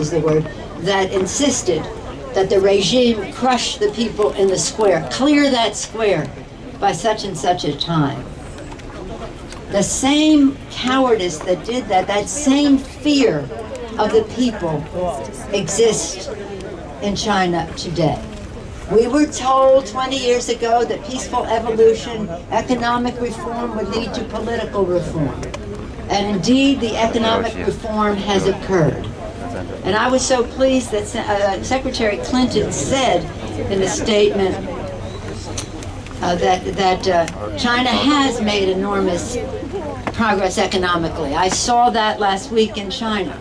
is the word, that insisted that the regime crush the people in the square, clear that square by such and such a time. The same cowardice that did that, that same fear of the people exists in China today. We were told 20 years ago that peaceful evolution, economic reform would lead to political reform. And indeed, the economic reform has occurred. And I was so pleased that Secretary Clinton said in a statement that China has made enormous progress economically. I saw that last week in China.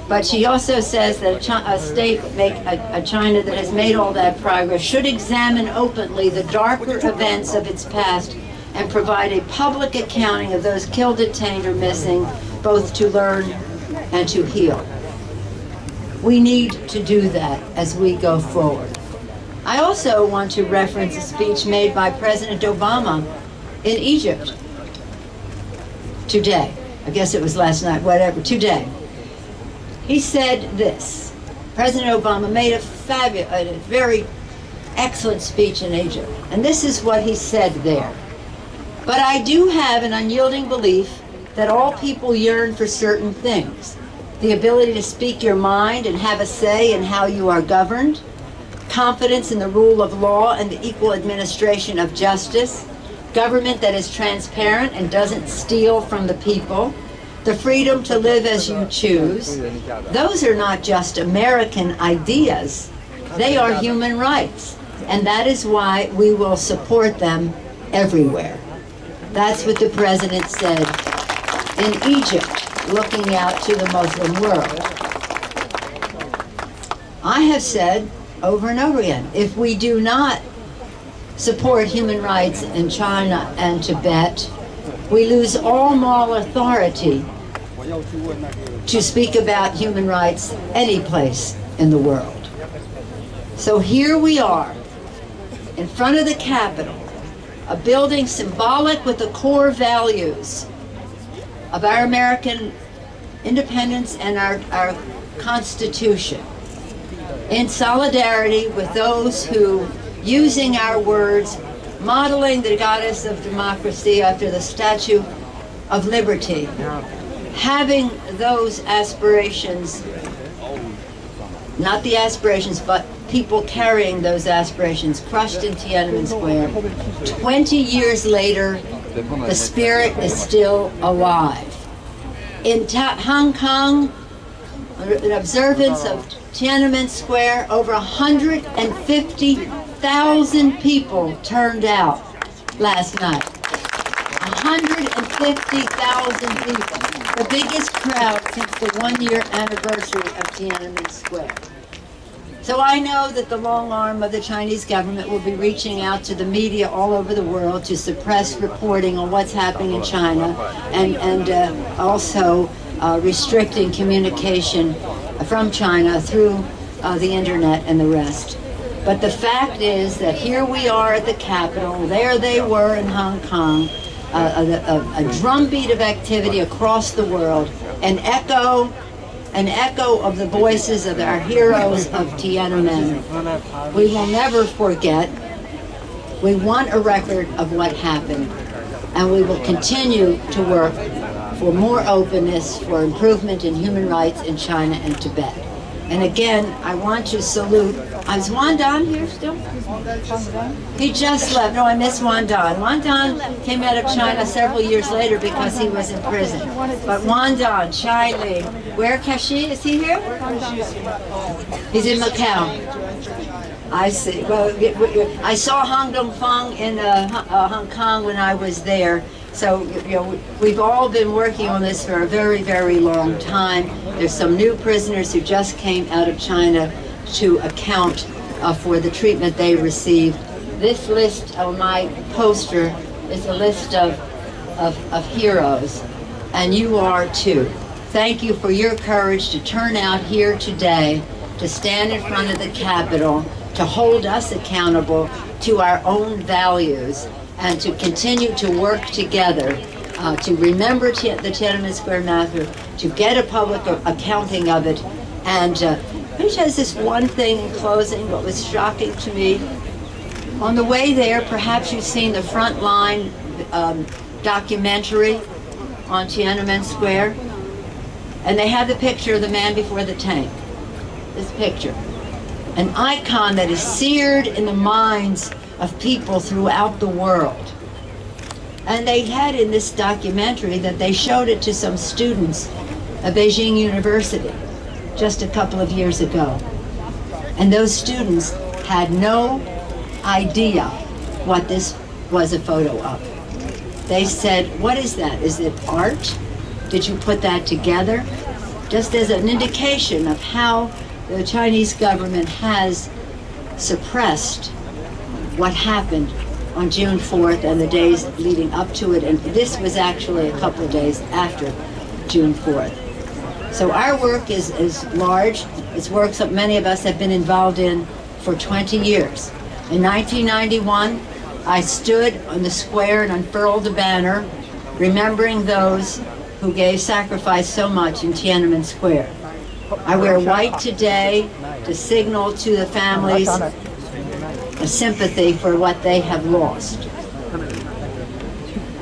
But she also says that a state, a China that has made all that progress, should examine openly the darker events of its past and provide a public accounting of those killed, detained, or missing, both to learn and to heal. We need to do that as we go forward. I also want to reference a speech made by President Obama in Egypt today. I guess it was last night, whatever, today. He said this. President Obama made a very excellent speech in Egypt. And this is what he said there. But I do have an unyielding belief that all people yearn for certain things. The ability to speak your mind and have a say in how you are governed, confidence in the rule of law and the equal administration of justice, government that is transparent and doesn't steal from the people, the freedom to live as you choose. Those are not just American ideas. They are human rights. And that is why we will support them everywhere. That's what the president said in Egypt, looking out to the Muslim world. I have said over and over again, if we do not support human rights in China and Tibet, we lose all moral authority to speak about human rights any place in the world. So here we are, in front of the Capitol, a building symbolic with the core values of our American independence and our Constitution, in solidarity with those who, using our words, modeling the goddess of democracy after the Statue of Liberty, having those aspirations, not the aspirations, but people carrying those aspirations crushed in Tiananmen Square. 20 years later, the spirit is still alive. In Hong Kong, an observance of Tiananmen Square, over 150,000 people turned out last night. 150,000 people. The biggest crowd since the one-year anniversary of Tiananmen Square. So I know that the long arm of the Chinese government will be reaching out to the media all over the world to suppress reporting on what's happening in China and also restricting communication from China through the internet and the rest. But the fact is that here we are at the Capitol, there they were in Hong Kong, a drumbeat of activity across the world, an echo of the voices of our heroes of Tiananmen. We will never forget. We want a record of what happened, and we will continue to work for more openness, for improvement in human rights in China and Tibet. And again, I want to salute, is Juan Don here still? He just left. No, I miss Juan Don. Juan Don came out of China several years later because he was in prison. But Juan Don, Chai Li, where Kashi? Is he here? He's in Macau. I see. Well, I saw Hong Dong-fang in Hong Kong when I was there. So, we've all been working on this for a very, very long time. There's some new prisoners who just came out of China to account for the treatment they received. This list on my poster is a list of heroes, and you are too. Thank you for your courage to turn out here today, to stand in front of the Capitol, to hold us accountable to our own values, and to continue to work together to remember the Tiananmen Square massacre, to get a public accounting of it. And Mitch has this one thing in closing, what was shocking to me. On the way there, perhaps you've seen the Frontline documentary on Tiananmen Square. And they have the picture of the man before the tank. This picture. An icon that is seared in the minds of people throughout the world. And they had in this documentary that they showed it to some students at Beijing University just a couple of years ago. And those students had no idea what this was a photo of. They said, what is that? Is it art? Did you put that together? Just as an indication of how the Chinese government has suppressed what happened on June 4th and the days leading up to it. And this was actually a couple of days after June 4th. So our work is large. It's work that many of us have been involved in for 20 years. In 1991, I stood on the square and unfurled the banner, remembering those who gave sacrifice so much in Tiananmen Square. I wear white today to signal to the families a sympathy for what they have lost.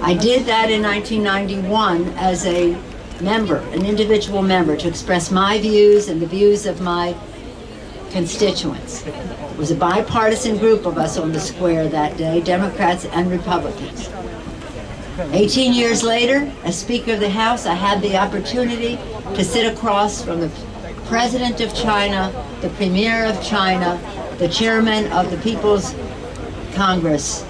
I did that in 1991 as a member, an individual member, to express my views and the views of my constituents. It was a bipartisan group of us on the square that day, Democrats and Republicans. 18 years later, as Speaker of the House, I had the opportunity to sit across from the President of China, the Premier of China, the Chairman of the People's Congress,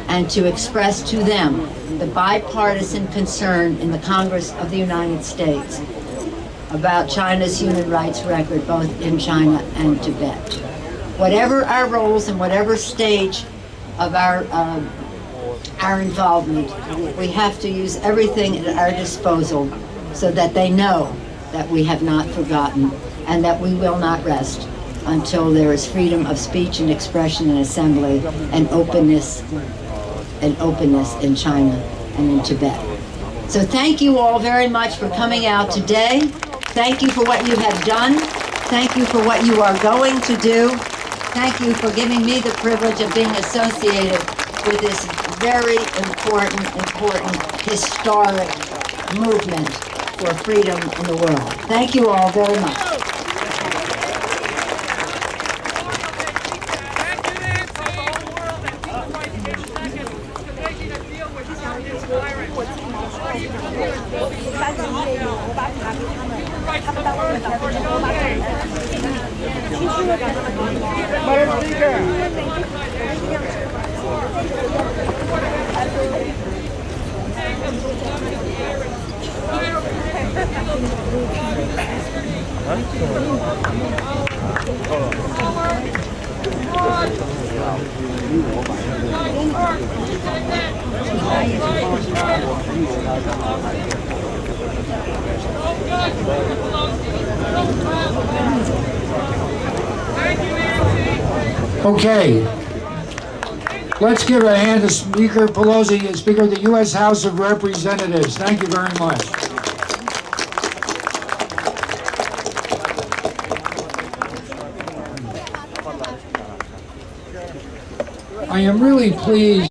and to express to them the bipartisan concern in the Congress of the United States about China's human rights record, both in China and Tibet. Whatever our roles and whatever stage of our involvement, we have to use everything at our disposal so that they know that we have not forgotten and that we will not rest until there is freedom of speech and expression and assembly and openness in China and in Tibet. So thank you all very much for coming out today. Thank you for what you have done. Thank you for what you are going to do. Thank you for giving me the privilege of being associated with this very important, historic movement for freedom in the world. Thank you all very much. Okay, let's give a hand to Speaker Pelosi, Speaker of the U.S. House of Representatives. Thank you very much. I am really pleased